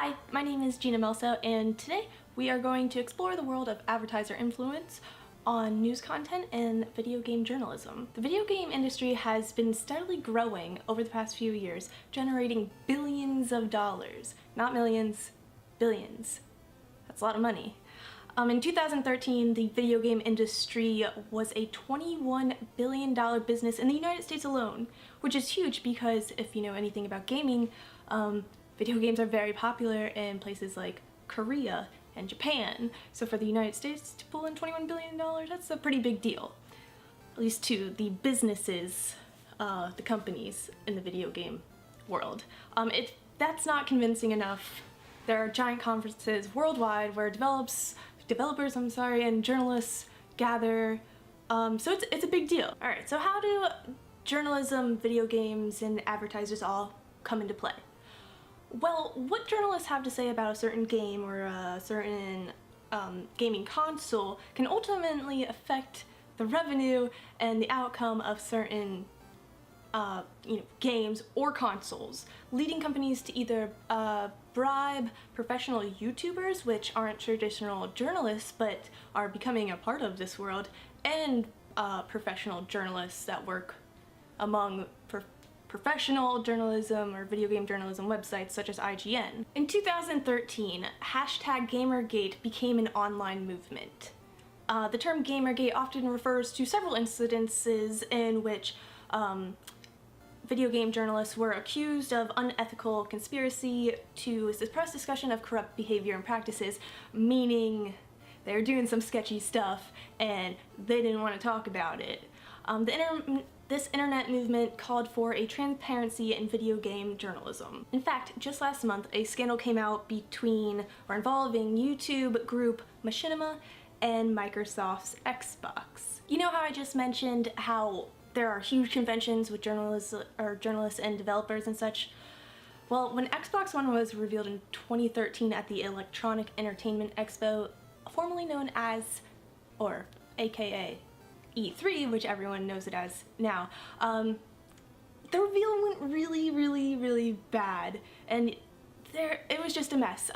Hi, my name is Gina Melso, and today we are going to explore the world of advertiser influence on news content and video game journalism. The video game industry has been steadily growing over the past few years, generating billions of dollars. Not millions, billions. That's a lot of money. In 2013, the video game industry was a $21 billion business in the United States alone, which is huge because if you know anything about gaming, video games are very popular in places like Korea and Japan. So for the United States to pull in $21 billion, that's a pretty big deal. At least to the businesses, the companies in the video game world. That's not convincing enough. There are giant conferences worldwide where developers and journalists gather. So it's a big deal. Alright, so how do journalism, video games, and advertisers all come into play? Well, what journalists have to say about a certain game or a certain gaming console can ultimately affect the revenue and the outcome of certain games or consoles, leading companies to either bribe professional YouTubers, which aren't traditional journalists but are becoming a part of this world, and professional journalists that work among professional journalism or video game journalism websites such as IGN. In 2013, #Gamergate became an online movement. The term Gamergate often refers to several incidences in which video game journalists were accused of unethical conspiracy to suppress discussion of corrupt behavior and practices, meaning they were doing some sketchy stuff and they didn't want to talk about it. This internet movement called for a transparency in video game journalism. In fact, just last month, a scandal came out involving YouTube group Machinima and Microsoft's Xbox. You know how I just mentioned how there are huge conventions with journalists and developers and such? Well, when Xbox One was revealed in 2013 at the Electronic Entertainment Expo, formerly known as, or aka, E3, which everyone knows it as now, the reveal went really bad, and it was just a mess.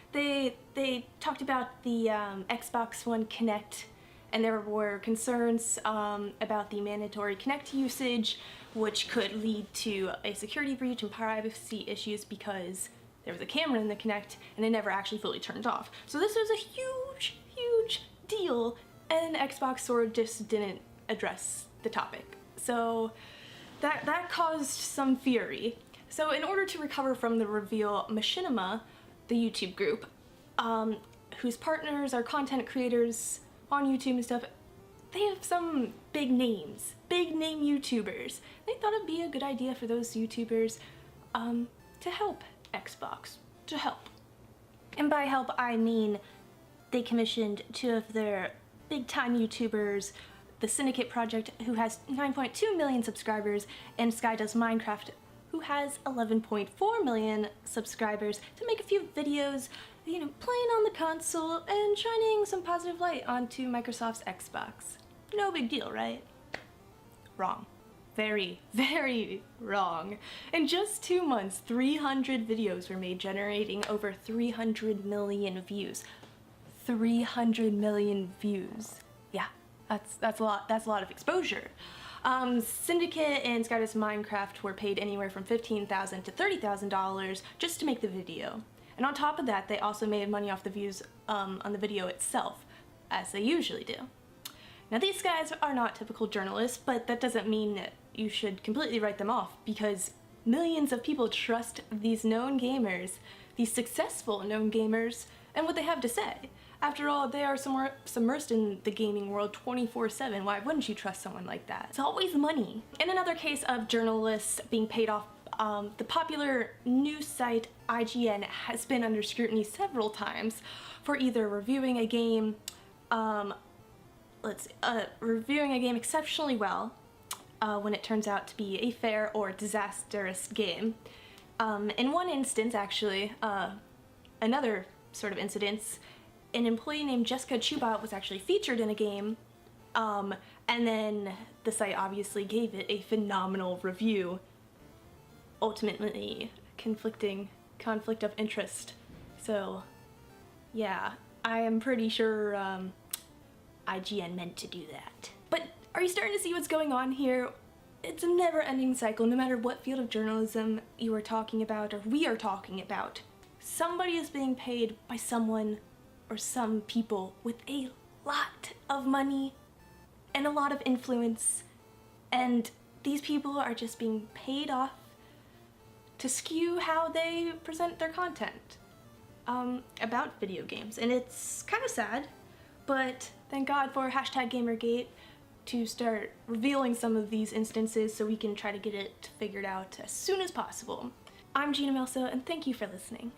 They talked about the Xbox One Kinect, and there were concerns about the mandatory Kinect usage, which could lead to a security breach and privacy issues because there was a camera in the Kinect and it never actually fully turned off. So this was a huge deal, and Xbox sort of just didn't address the topic. So that caused some fury. So in order to recover from the reveal, Machinima, the YouTube group, whose partners are content creators on YouTube and stuff, they have some big name YouTubers. They thought it'd be a good idea for those YouTubers to help Xbox, to help. And by help, I mean they commissioned two of their big-time YouTubers, the Syndicate Project, who has 9.2 million subscribers, and Sky Does Minecraft, who has 11.4 million subscribers, to make a few videos, playing on the console and shining some positive light onto Microsoft's Xbox. No big deal, right? Wrong. Very wrong. In just 2 months, 300 videos were made, generating over 300 million views. 300 million views. Yeah, that's a lot of exposure. Syndicate and Sky Does Minecraft were paid anywhere from $15,000 to $30,000 just to make the video. And on top of that, they also made money off the views on the video itself, as they usually do. Now, these guys are not typical journalists, but that doesn't mean that you should completely write them off, because millions of people trust these known gamers, these successful known gamers, and what they have to say. After all, they are submersed in the gaming world 24/7. Why wouldn't you trust someone like that? It's always money. In another case of journalists being paid off, the popular news site IGN has been under scrutiny several times for either reviewing a game, exceptionally well when it turns out to be a fair or disastrous game. In one instance, actually, another sort of incident, an employee named Jessica Chubot was actually featured in a game, and then the site obviously gave it a phenomenal review, ultimately conflict of interest So yeah, I am pretty sure IGN meant to do that. But are you starting to see what's going on here? It's a never-ending cycle, no matter what field of journalism you are talking about or we are talking about. Somebody is being paid by someone or some people with a lot of money and a lot of influence, and these people are just being paid off to skew how they present their content about video games. And it's kind of sad, but thank God for #Gamergate to start revealing some of these instances so we can try to get it figured out as soon as possible. I'm Gina Melso, and thank you for listening.